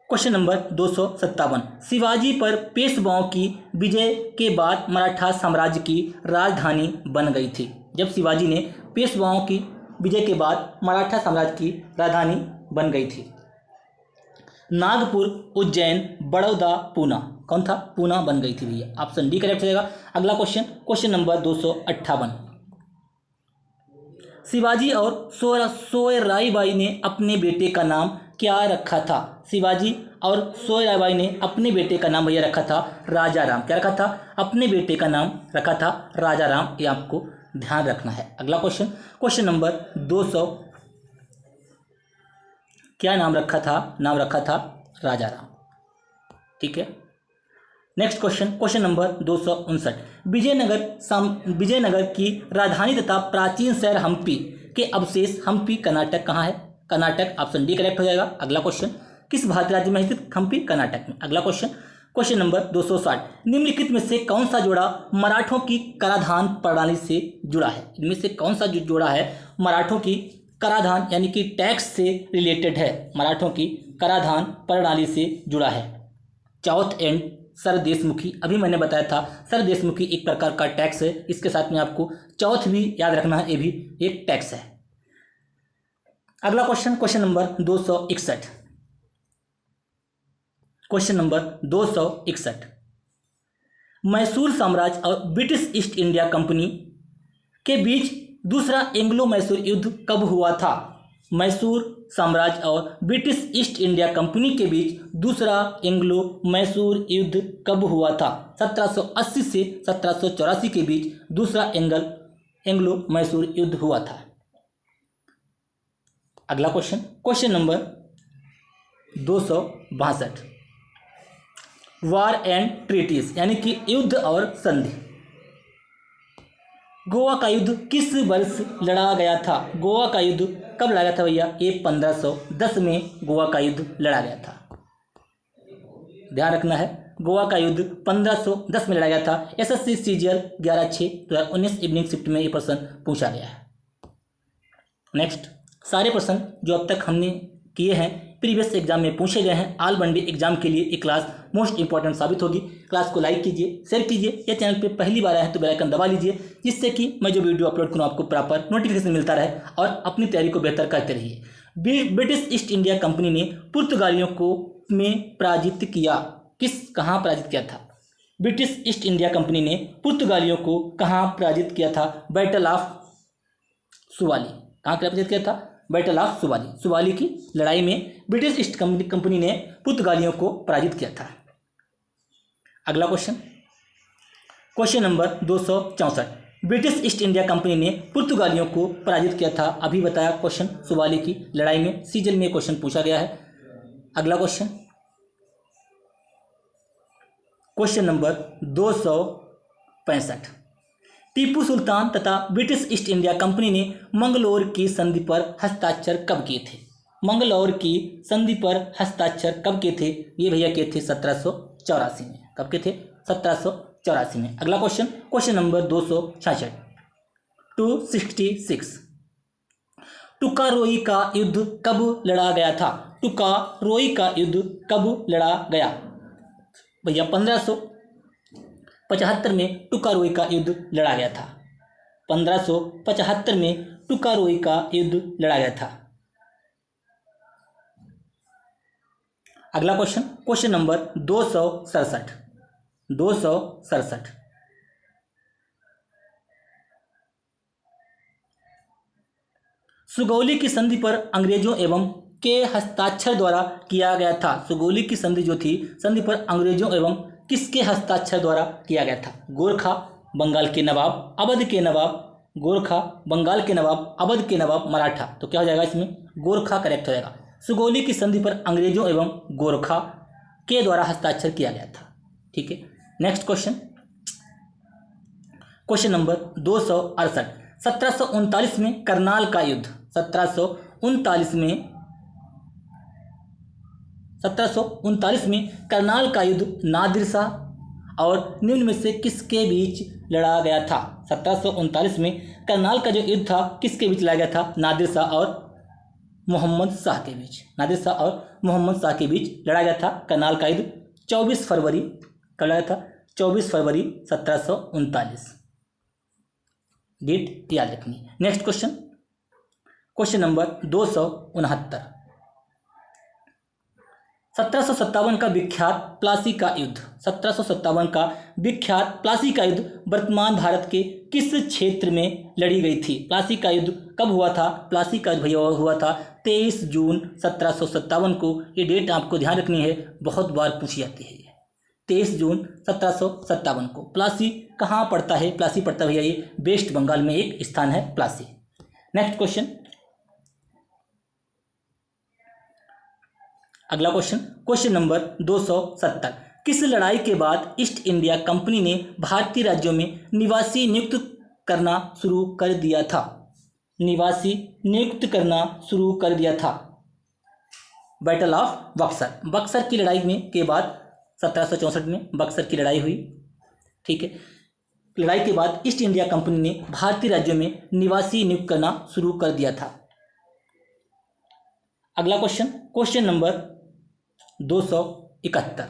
क्वेश्चन नंबर 257। शिवाजी पर पेशवाओं की विजय के बाद मराठा साम्राज्य की राजधानी बन गई थी। जब शिवाजी ने पेशवाओं की विजय के बाद मराठा साम्राज्य की राजधानी बन गई थी। नागपुर, उज्जैन, बड़ौदा, पूना। कौन था? पूना बन गई थी भैया। ऑप्शन डी करेक्ट हो जाएगा। अगला क्वेश्चन, क्वेश्चन नंबर 258। शिवाजी और सोयराबाई ने अपने बेटे का नाम क्या रखा था? शिवाजी और सोयराबाई ने अपने बेटे का नाम भैया रखा था राजा राम। क्या रखा था? अपने बेटे का नाम रखा था राजा राम। ये आपको ध्यान रखना है। अगला क्वेश्चन, क्वेश्चन नंबर 200। क्या नाम रखा था? नाम रखा था राजा राम। ठीक है। Next question, question number 259। Vijayanagara की राजधानी तथा प्राचीन शहर हम्पी के अवशेष। हम्पी कर्नाटक कहाँ है? कर्नाटक, ऑप्शन डी करेक्ट हो जाएगा। अगला क्वेश्चन, किस भारतीय राज्य में स्थित हम्पी? कर्नाटक में। अगला क्वेश्चन, क्वेश्चन नंबर 260, निम्नलिखित में से कौन सा जोड़ा मराठों की कराधान प्रणाली से जुड़ा है? इनमें से कौन सा जो जोड़ा है मराठों की कराधान यानी कि टैक्स से रिलेटेड है, मराठों की कराधान प्रणाली से जुड़ा है? चौथ एंड सर देशमुखी, अभी मैंने बताया था सर देशमुखी एक प्रकार का टैक्स है, इसके साथ में आपको चौथ भी याद रखना है, ये भी एक टैक्स है। अगला question, question number 261, question number 261, Mysore साम्राज्य और ब्रिटिश ईस्ट इंडिया कंपनी के बीच दूसरा एंग्लो मैसूर युद्ध कब हुआ था? मैसूर साम्राज्य और ब्रिटिश ईस्ट इंडिया कंपनी के बीच दूसरा एंग्लो मैसूर युद्ध कब हुआ था? 1780 से 1784 के बीच दूसरा एंग्लो मैसूर युद्ध हुआ था। अगला question, question number 262, war and treaties यानी कि युद्ध और संधि। गोवा का युद्ध किस वर्ष लड़ा गया था? गोवा का युद्ध कब लड़ा गया था भैया? ये 1510 में गोवा का युद्ध लड़ा गया था। ध्यान रखना है, गोवा का युद्ध 1510 में लड़ा गया था। एसएससी सीजीएल 11/6/2019 इवनिंग शिफ्ट में ये प्रश्न पूछा गया है। नेक्स्ट, सारे प्रश्न जो अब तक हमने किए हैं प्रीवियस एग्जाम में पूछे गए हैं। ऑल वनडे एग्जाम के लिए ये क्लास मोस्ट इंपॉर्टेंट साबित होगी। क्लास को लाइक कीजिए, शेयर कीजिए, या चैनल पे पहली बार आए हैं तो बेल आइकन दबा लीजिए, जिससे कि मैं जो वीडियो अपलोड करूँ आपको प्रॉपर नोटिफिकेशन मिलता रहे और अपनी तैयारी को बेहतर करते रहिए। ब्रिटिश ईस्ट इंडिया कंपनी ने पुर्तगालियों को में पराजित किया। कहाँ पराजित किया था? ब्रिटिश ईस्ट इंडिया कंपनी ने पुर्तगालियों को कहाँ पराजित किया था? Battle of Suvali. कहाँ पराजित किया था? Battle of Suvali. सुवाली की लड़ाई में ब्रिटिश ईस्ट कंपनी ने पुर्तगालियों को पराजित किया था। अगला question, question number 264, British east India company ने पुर्तगालियों को पराजित किया था। अभी बताया क्वेश्चन, सुवाली की लड़ाई में सीजन में क्वेश्चन पूछा गया है। अगला question, question number 265, Tipu Sultan तथा ब्रिटिश ईस्ट इंडिया कंपनी ने मंगलोर की संधि पर हस्ताक्षर कब किए थे? मंगलोर की संधि पर हस्ताक्षर कब किए थे? ये भैया किए थे 1784 में। कब किए थे? 1784 में। अगला क्वेश्चन, क्वेश्चन नंबर 266, 266, टुकारोई का युद्ध कब लड़ा गया था? टुकारोई का युद्ध कब लड़ा गया भैया? 1575 में टुकारोई का युद्ध लड़ा गया था। 1575 में टुकारोई का युद्ध लड़ा गया था। अगला क्वेश्चन, क्वेश्चन नंबर 267, 267, सुगौली की संधि पर अंग्रेजों एवं के हस्ताक्षर द्वारा किया गया था। सुगौली की संधि जो थी, संधि पर अंग्रेजों एवं किसके हस्ताक्षर द्वारा किया गया था? गोरखा, बंगाल के नवाब, अवध के नवाब, गोरखा, बंगाल के नवाब, अवध के नवाब, मराठा। तो क्या हो जाएगा इसमें? गोरखा करेक्ट हो जाएगा। सुगौली की संधि पर अंग्रेजों एवं गोरखा के द्वारा हस्ताक्षर किया गया था। ठीक है, नेक्स्ट क्वेश्चन, क्वेश्चन नंबर 268, 1739 में करनाल का युद्ध, 1739 में करनाल का युद्ध नादिर शाह और निम्न में से किसके बीच लड़ा गया था? 1739 में करनाल का जो युद्ध था किसके बीच लड़ा गया था? नादिर शाह और मोहम्मद शाह के बीच। नादिर शाह और मोहम्मद शाह के बीच लड़ा गया था करनाल का युद्ध। 24 फरवरी कब लड़ा था? 24 फरवरी 1739। डेट याद रखनी। नेक्स्ट क्वेश्चन, क्वेश्चन नंबर 269, 1757 का विख्यात प्लासी का युद्ध, 1757 का विख्यात प्लासी का युद्ध वर्तमान भारत के किस क्षेत्र में लड़ी गई थी? प्लासी का युद्ध कब हुआ था? प्लासी का युद्ध भैया हुआ था 23 जून 1757 को। ये डेट आपको ध्यान रखनी है, बहुत बार पूछी जाती है। 23 जून 1757 को। प्लासी कहाँ पड़ता है? प्लासी पड़ता है भैया ये वेस्ट बंगाल में एक स्थान है प्लासी। नेक्स्ट क्वेश्चन, अगला क्वेश्चन, क्वेश्चन नंबर 270, किस लड़ाई के बाद ईस्ट इंडिया कंपनी ने भारतीय राज्यों में निवासी नियुक्त करना शुरू कर दिया था? निवासी नियुक्त करना शुरू कर दिया था? Battle of Buxar. बक्सर की लड़ाई में के बाद 1764 में बक्सर की लड़ाई हुई। ठीक है, लड़ाई के बाद ईस्ट इंडिया कंपनी ने भारतीय राज्यों में निवासी नियुक्त करना शुरू कर दिया था। अगला question, question number 271।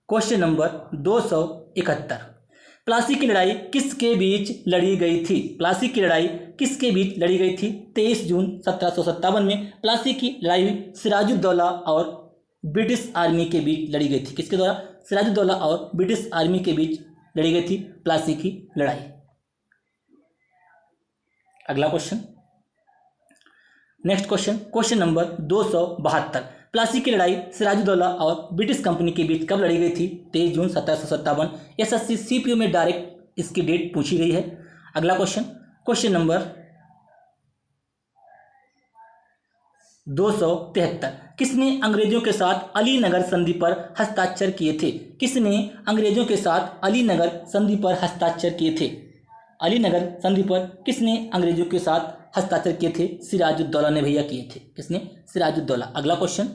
Question number 271, Plassey की लड़ाई किसके बीच लड़ी गई थी? प्लासी की लड़ाई किसके बीच लड़ी गई थी? 23 जून 1757 में प्लासी की लड़ाई हुई सिराजुद्दौला और ब्रिटिश आर्मी के बीच लड़ी गई थी। किसके द्वारा? सिराजुद्दौला और ब्रिटिश आर्मी के बीच लड़ी गई थी प्लासी की लड़ाई। अगला question, next question, question number 272, Plassey की लड़ाई सिराजुद्दौला और ब्रिटिश कंपनी के बीच कब लड़ी गई थी? 23 जून 1757। एसएससी सीपीयू में डायरेक्ट इसकी डेट पूछी गई है। अगला क्वेश्चन, क्वेश्चन नंबर 273, किसने अंग्रेजों के साथ अलीनगर संधि पर हस्ताक्षर किए थे? किसने अंग्रेजों के साथ अलीनगर संधि पर हस्ताक्षर किए थे? अलीनगर संधि पर किसने अंग्रेजों के साथ हस्ताक्षर किए थे? सिराजुद्दौला ने भैया किए थे। किसने? सिराजुद्दौला। अगला क्वेश्चन,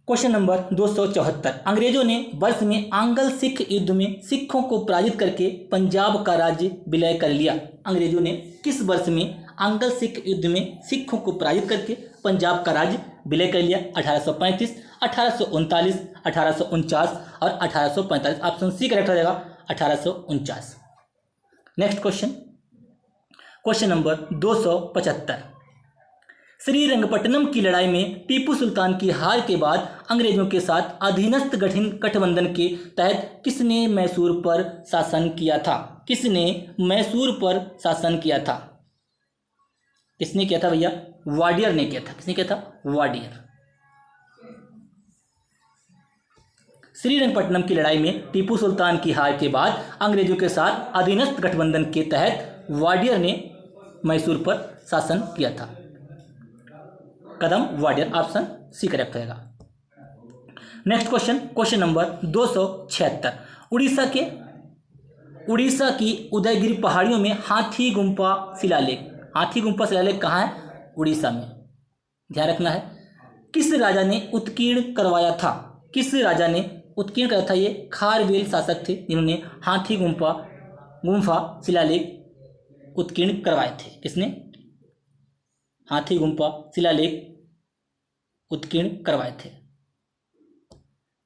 क्वेश्चन नंबर 274, अंग्रेजों ने वर्ष में आंग्ल सिख युद्ध में सिखों को पराजित करके पंजाब का राज्य विलय कर लिया। अंग्रेजों ने किस वर्ष में आंग्ल सिख युद्ध में सिखों को पराजित करके पंजाब का राज्य विलय कर लिया? 1835, 1839, 1849 और 1845। ऑप्शन सी करेक्ट हो जाएगा, 1849। Next question, question number 275, Srirangapatnam की लड़ाई में टीपू सुल्तान की हार के बाद अंग्रेजों के साथ अधीनस्थ गठबंधन के तहत किसने मैसूर पर शासन किया था? किसने मैसूर पर शासन किया था? किसने किया था भैया? वाडियर ने किया था। किसने किया था? वाडियर। श्रीरंगपट्टनम की लड़ाई में टीपू सुल्तान की हार के बाद अंग्रेजों के साथ अधीनस्थ गठबंधन के तहत वाडियर ने मैसूर पर शासन किया था। कदम वाडियर। ऑप्शन सी करेक्ट रहेगा। Next question, question number 276, Orissa की उदयगिरी पहाड़ियों में हाथी गुम्फा शिलालेख। हाथी गुम्फा शिलालेख कहाँ है? उड़ीसा में। ध्यान रखना है। किस राजा ने उत्कीर्ण करवाया था? किस राजा ने उत्कीर्ण कराया था? ये खारवेल शासक थे जिन्होंने हाथी गुम्फा शिलालेख उत्कीर्ण करवाए थे। किसने? हाथी गुम्फा शिलालेख उत्कीर्ण करवाए थे।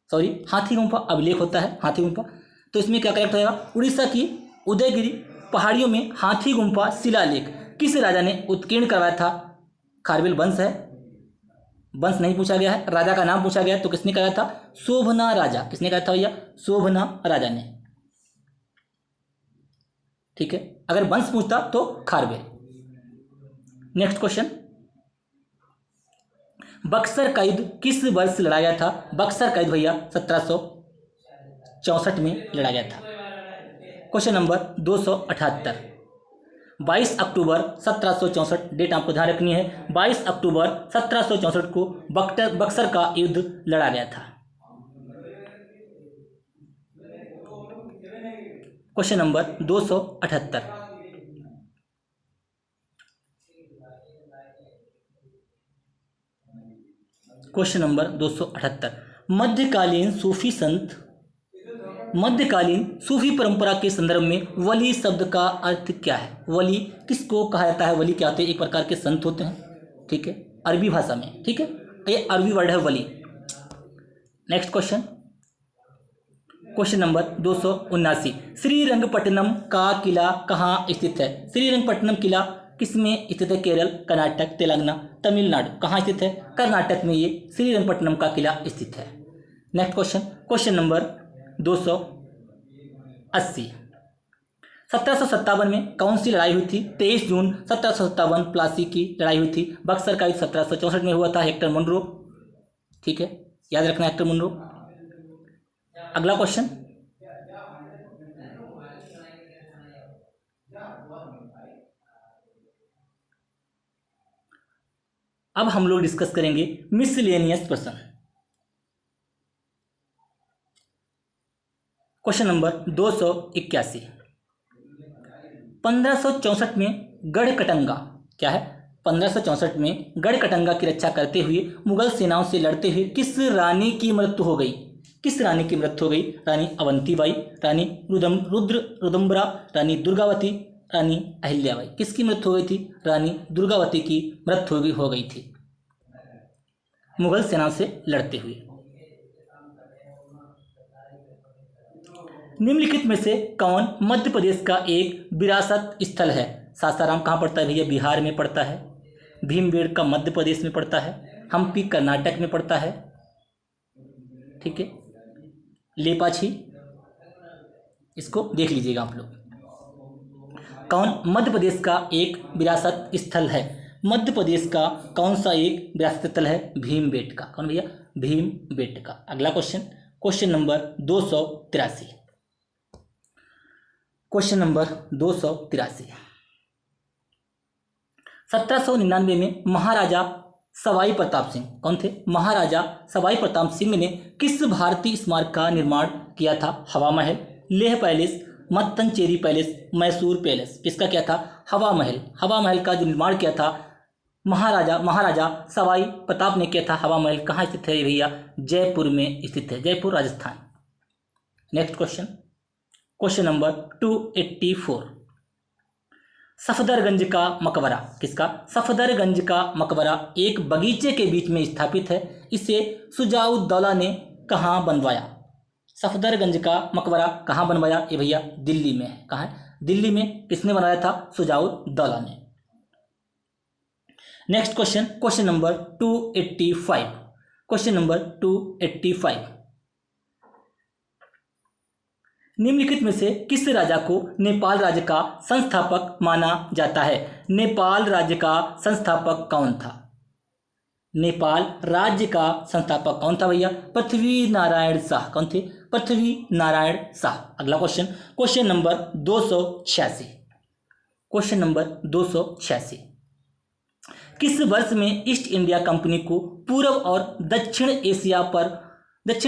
सॉरी, हाथी गुम्फा अभिलेख होता है, हाथी गुम्फा। तो इसमें क्या करेक्ट होगा? उड़ीसा की उदयगिरी पहाड़ियों में हाथी गुम्फा शिलालेख किस राजा ने उत्कीर्ण करवाया था? खारवेल वंश है, वंश नहीं पूछा गया है, राजा का नाम पूछा गया है। तो किसने कराया था? शोभना राजा। किसने कराया था भैया? शोभना राजा ने। ठीक है, अगर वंश पूछता तो खारवेल। नेक्स्ट क्वेश्चन, बक्सर का युद्ध किस वर्ष लड़ा गया था? बक्सर का युद्ध भैया 1764 में लड़ा गया था। क्वेश्चन नंबर 278, 22 अक्टूबर 1764, डेट आपको ध्यान रखनी है। 22 अक्टूबर 1764 को बक्सर का युद्ध लड़ा गया था। क्वेश्चन नंबर 278, क्वेश्चन नंबर 278, मध्यकालीन सूफी परंपरा के संदर्भ में वली शब्द का अर्थ क्या है? वली किसको कहा जाता है? वली क्या होते हैं? एक प्रकार के संत होते हैं। ठीक है, अरबी भाषा में। ठीक है, ये अरबी वर्ड है वली। Next question, question number 279, Srirangapatnam का किला कहाँ स्थित है? श्रीरंगपट्टनम किला किसमें स्थित है? केरल, कर्नाटक, तेलंगाना, तमिलनाडु। कहाँ स्थित है? कर्नाटक में ये श्रीरंगपट्टनम का किला स्थित है। नेक्स्ट क्वेश्चन, क्वेश्चन नंबर 280, 1757 में कौन सी लड़ाई हुई थी? 23 जून 1757 प्लासी की लड़ाई हुई थी। बक्सर का युद्ध 1764 में हुआ था, हेक्टर मुनरो। ठीक है, याद रखना हेक्टर मुनरो। अगला क्वेश्चन, अब हम लोग डिस्कस करेंगे मिसलेनियस प्रश्न। क्वेश्चन नंबर 281, 1564 में गढ़कटंगा, क्या है, 1564 में गढ़कटंगा की रक्षा करते हुए मुगल सेनाओं से लड़ते हुए किस रानी की मृत्यु हो गई? किस रानी की मृत्यु हो गई? रानी अवंतीबाई, रानी रुद्रमरा, रानी दुर्गावती, रानी अहिल्याबाई। किसकी मृत्यु हो गई थी? रानी दुर्गावती की मृत्यु हो गई थी मुगल सेनाओं से लड़ते हुए। निम्नलिखित में से कौन मध्य प्रदेश का एक विरासत स्थल है? सासाराम कहाँ पड़ता है भैया? बिहार में पड़ता है। भीमबेटका मध्य प्रदेश में पड़ता है। हम्पी कर्नाटक में पड़ता है, ठीक है। लेपाक्षी, इसको देख लीजिएगा आप लोग। कौन मध्य प्रदेश का एक विरासत स्थल है? मध्य प्रदेश का कौन सा एक विरासत स्थल है? भीमबेटका। कौन भैया? भीमबेटका। अगला question, question number 283। Question number 283। 1799 में महाराजा सवाई प्रताप सिंह, कौन थे? महाराजा सवाई प्रताप सिंह ने किस भारतीय स्मारक का निर्माण किया था? Hawa Mahal, Leh palace, Mattancherry palace, Mysore palace. किसका क्या था? हवा महल। हवा महल का जो निर्माण किया था महाराजा सवाई प्रताप ने किया था। हवा महल कहाँ स्थित है भैया? जयपुर में स्थित है, Jaipur Rajasthan. Next question, question number 284। Safdarjung का मकबरा, किसका? सफदरगंज का मकबरा एक बगीचे के बीच में स्थापित है। इसे शुजाउद्दौला ने कहाँ बनवाया? सफदरगंज का मकबरा कहाँ बनवाया? ये भैया दिल्ली में है। कहाँ है? दिल्ली में। किसने बनाया था? शुजाउद्दौला ने। Next question, question number 285। Question number 285। निम्नलिखित में से किस राजा को नेपाल राज्य का संस्थापक माना जाता है? नेपाल राज्य का संस्थापक कौन था? नेपाल राज्य का संस्थापक कौन था भैया? पृथ्वी नारायण शाह। कौन थे? पृथ्वी नारायण शाह। अगला question, question number 286। Question number 286। किस वर्ष में ईस्ट इंडिया कंपनी को पूर्व और दक्षिण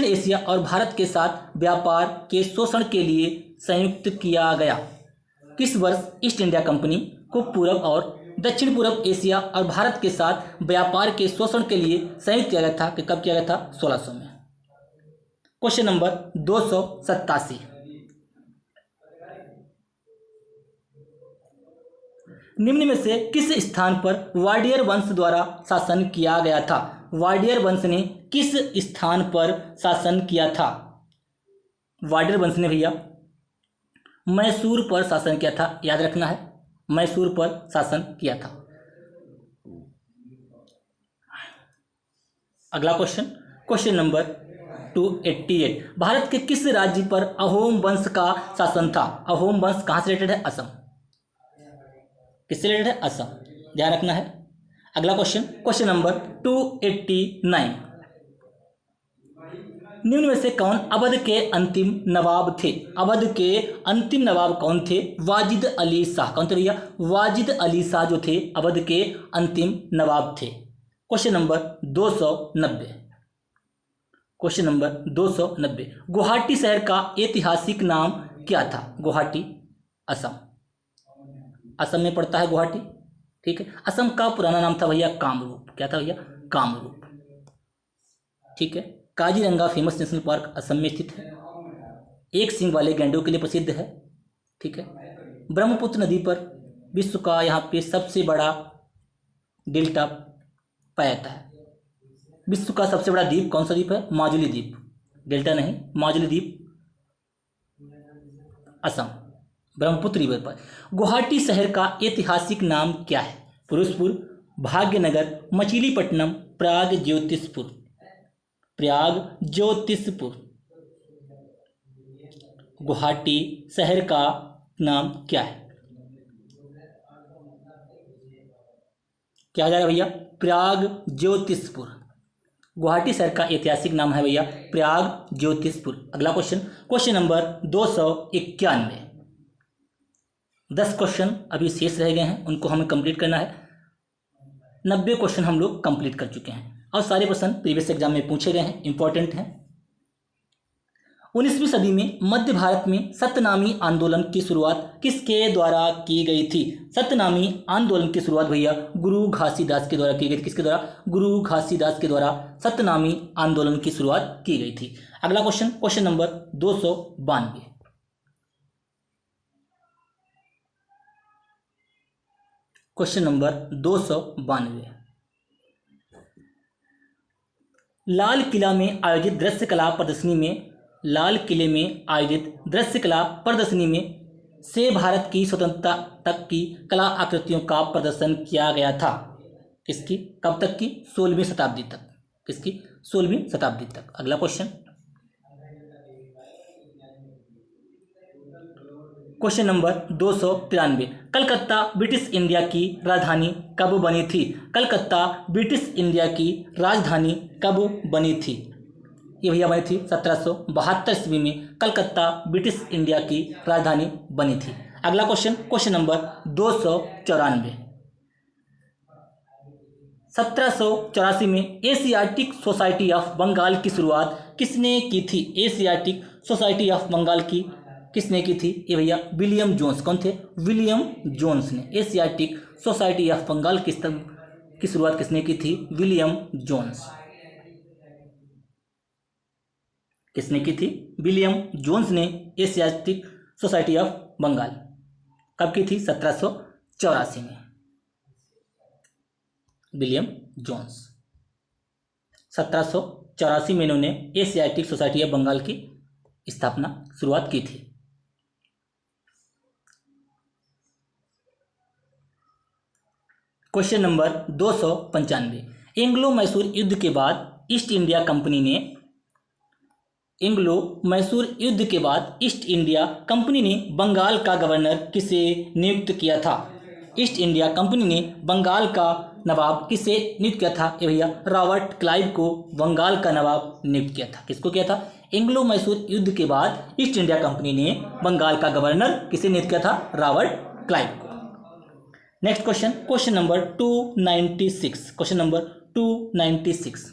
एशिया और भारत के साथ व्यापार के शोषण के लिए संयुक्त किया गया? किस वर्ष ईस्ट इंडिया कंपनी को पूर्व और दक्षिण पूर्व एशिया और भारत के साथ व्यापार के शोषण के लिए संयुक्त किया गया था? कि कब किया गया था? 1600 में। Question number 287। निम्न में से किस स्थान पर वाडियर वंश द्वारा शासन किया गया था? वाडियर वंश ने किस स्थान पर शासन किया था? वाडियर वंश ने भैया मैसूर पर शासन किया था। याद रखना है, मैसूर पर शासन किया था। अगला क्वेश्चन, क्वेश्चन नंबर 288। भारत के किस राज्य पर अहोम वंश का शासन था? अहोम वंश कहाँ से रिलेटेड है? असम। किससे रिलेटेड है? असम। ध्यान रखना है। अगला क्वेश्चन, क्वेश्चन नंबर 289। निम्न में से कौन अवध के अंतिम नवाब थे? अवध के अंतिम नवाब कौन थे? वाजिद अली शाह। कौन थे भैया? वाजिद अली शाह जो थे अवध के अंतिम नवाब थे। Question number 290। Question number 290। Guwahati शहर का ऐतिहासिक नाम क्या था? गुवाहाटी, असम। असम में पड़ता है गुवाहाटी, ठीक है। असम का पुराना नाम था भैया कामरूप। क्या था भैया? कामरूप, ठीक है। Kaziranga famous national park Assam में स्थित है। एक सींग वाले गैंडों के लिए प्रसिद्ध है, ठीक है। ब्रह्मपुत्र नदी पर विश्व का यहाँ पे सबसे बड़ा डेल्टा पाया जाता है। विश्व का सबसे बड़ा द्वीप कौन सा द्वीप है? माजुली द्वीप। डेल्टा नहीं, माजुली द्वीप, असम, ब्रह्मपुत्र रिवर पर। गुवाहाटी शहर का ऐतिहासिक नाम क्या है? फिरोजपुर, भाग्यनगर, मछलीपट्टनम, प्रयाग ज्योतिषपुर। प्रयाग ज्योतिषपुर। गुवाहाटी शहर का नाम क्या है? क्या हो जाएगा भैया? प्रयाग ज्योतिषपुर। गुवाहाटी शहर का ऐतिहासिक नाम है भैया प्रयाग ज्योतिषपुर। अगला क्वेश्चन, क्वेश्चन नंबर 291। 10 क्वेश्चन अभी शेष रह गए हैं, उनको हमें कंप्लीट करना है। 90 क्वेश्चन हम लोग कंप्लीट कर चुके हैं और सारे प्रश्न प्रीवियस एग्जाम में पूछे गए हैं, इंपॉर्टेंट हैं। 19वीं सदी में मध्य भारत में सत्यनामी आंदोलन की शुरुआत किसके द्वारा की गई थी? सत्यनामी आंदोलन की शुरुआत भैया गुरु घासीदास के द्वारा की गई थी। किसके द्वारा? गुरु घासीदास के द्वारा सत्यनामी आंदोलन की शुरुआत की गई थी। अगला question, question number 292। Question number 292। Lal Qila में आयोजित दृश्य कला प्रदर्शनी में लाल किले में आयोजित दृश्य कला प्रदर्शनी में से भारत की स्वतंत्रता तक की कला आकृतियों का प्रदर्शन किया गया था। किसकी? कब तक की? 16वीं शताब्दी तक। किसकी? 16वीं शताब्दी तक। अगला question, question number 293। Calcutta British India की राजधानी कब बनी थी? कलकत्ता ब्रिटिश इंडिया की राजधानी कब बनी थी? ये भैया बनी थी 1772 ईस्वी में कलकत्ता ब्रिटिश इंडिया की राजधानी बनी थी। अगला क्वेश्चन, क्वेश्चन नंबर 294। 1784 में एशियाटिक सोसाइटी ऑफ बंगाल की शुरुआत किसने की थी? एशियाटिक सोसाइटी ऑफ बंगाल की किसने की थी? ये भैया विलियम जोन्स। कौन थे? विलियम जोन्स ने एशियाटिक सोसाइटी ऑफ बंगाल की शुरुआत किसने की थी? William Jones. किसने की थी? विलियम जोन्स ने एशियाटिक सोसाइटी ऑफ बंगाल कब की थी? 1784 में। विलियम जोन्स 1784 में इन्होंने एशियाटिक सोसाइटी ऑफ बंगाल की स्थापना शुरुआत की थी। Question number 295। एंग्लो मैसूर युद्ध के बाद ईस्ट इंडिया कंपनी ने बंगाल का गवर्नर किसे नियुक्त किया था? ईस्ट इंडिया कंपनी ने बंगाल का नवाब किसे नियुक्त किया था? ये भैया रॉबर्ट क्लाइव को बंगाल का नवाब नियुक्त किया था। किसको किया था? एंग्लो मैसूर युद्ध के बाद ईस्ट इंडिया कंपनी ने बंगाल का गवर्नर किसे नियुक्त किया था? रॉबर्ट क्लाइव को। Next question, question number 296। Question number 296।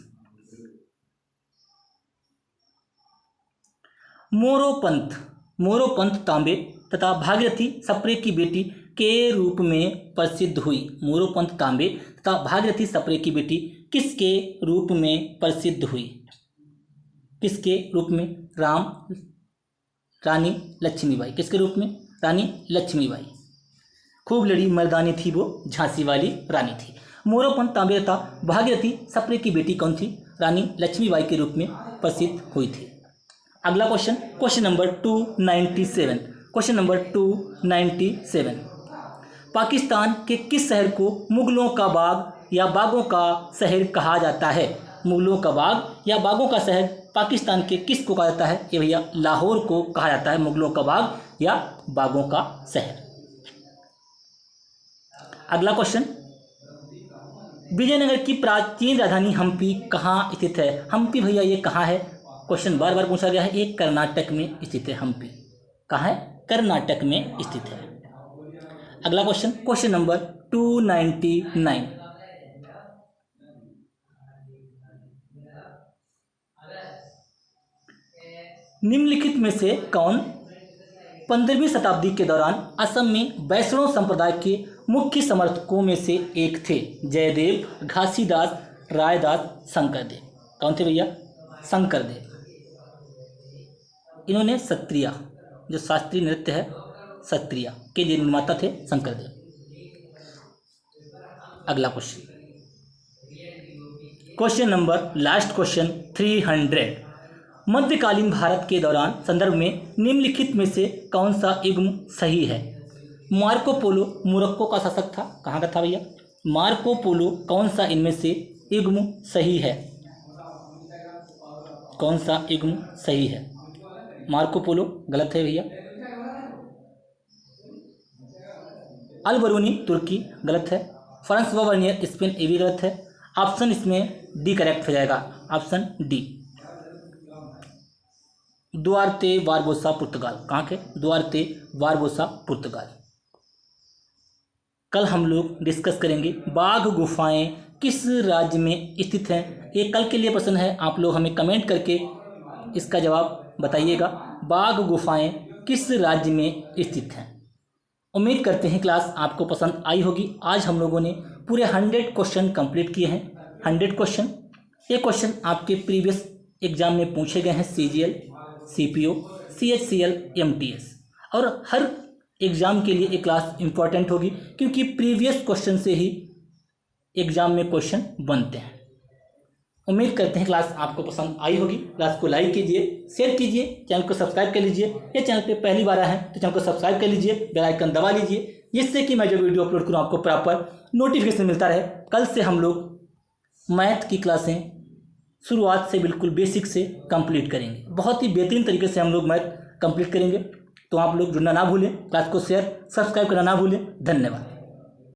Moropant Tambe तथा भागीरथी सप्रे की बेटी के रूप में प्रसिद्ध हुई। मोरोपंत तांबे तथा भागीरथी सप्रे की बेटी किसके रूप में प्रसिद्ध हुई? किसके रूप में? रानी लक्ष्मीबाई। किसके रूप में? रानी लक्ष्मीबाई। खूब लड़ी मर्दानी थी वो, झांसी वाली रानी थी। मोरोपंत तांबे तथा भागीरथी सप्रे की बेटी कौन थी? रानी लक्ष्मीबाई के रूप में प्रसिद्ध हुई थी। अगला question, question number 297। Question number 297। Pakistan के किस शहर को मुगलों का बाग या बागों का शहर कहा जाता है? मुगलों का बाग या बागों का शहर पाकिस्तान के किस को कहा जाता है? ये भैया लाहौर को कहा जाता है मुगलों का बाग या बागों का शहर। अगला क्वेश्चन, विजयनगर की प्राचीन राजधानी हम्पी कहाँ स्थित है? हम्पी भैया ये कहाँ है? क्वेश्चन बार बार पूछा गया है। ये कर्नाटक में स्थित है। हम्पी कहाँ है? कर्नाटक में स्थित है। अगला क्वेश्चन, क्वेश्चन नंबर 299। निम्नलिखित में से कौन 15वीं शताब्दी के दौरान असम में वैष्णव संप्रदाय के मुख्य समर्थकों में से एक थे? जयदेव, घासीदास, रायदास, शंकरदेव। कौन थे भैया? शंकरदेव। इन्होंने सत्रिया, जो शास्त्रीय नृत्य है सत्रिया के निर्माता थे शंकरदेव। अगला question, question number last question 300। मध्यकालीन भारत के दौरान संदर्भ में निम्नलिखित में से कौन सा युग्म सही है? मार्को पोलो मोरक्को का शासक था। कहाँ का था भैया? मार्को पोलो कौन सा इनमें से युग्म सही है? कौन सा युग्म सही है? मार्को पोलो गलत है भैया। अल बरूनी तुर्की गलत है। फ्रांस वर्नियर स्पेन ये भी गलत है। ऑप्शन इसमें डी करेक्ट हो जाएगा। Option D. दुआर्ते बारबोसा पुर्तगाल। कहाँ के? दुआर्ते बारबोसा पुर्तगाल। कल हम लोग डिस्कस करेंगे बाघ गुफाएं किस राज्य में स्थित हैं। ये कल के लिए प्रश्न है। आप लोग हमें कमेंट करके इसका जवाब बताइएगा बाघ गुफाएं किस राज्य में स्थित हैं। उम्मीद करते हैं क्लास आपको पसंद आई होगी। आज हम लोगों ने पूरे 100 क्वेश्चन कंप्लीट किए हैं। 100 क्वेश्चन, ये क्वेश्चन आपके प्रीवियस एग्जाम में पूछे गए हैं, CGL, CPO, CHCL, MTS, और हर एग्ज़ाम के लिए ये क्लास इम्पॉर्टेंट होगी क्योंकि प्रीवियस क्वेश्चन से ही एग्ज़ाम में क्वेश्चन बनते हैं। उम्मीद करते हैं क्लास आपको पसंद आई होगी। क्लास को लाइक कीजिए, शेयर कीजिए, चैनल को सब्सक्राइब कर लीजिए। ये चैनल पे पहली बार आए हैं तो चैनल को सब्सक्राइब कर लीजिए, बेल आइकन दबा लीजिए, जिससे कि मैं जो वीडियो अपलोड करूँ आपको प्रॉपर नोटिफिकेशन मिलता रहे। कल से हम लोग मैथ की क्लासें शुरुआत से बिल्कुल बेसिक से कंप्लीट करेंगे। बहुत ही बेहतरीन तरीके से हम लोग मैथ कंप्लीट करेंगे। तो आप लोग जुड़ना ना भूलें, क्लास को शेयर सब्सक्राइब करना ना भूलें। धन्यवाद।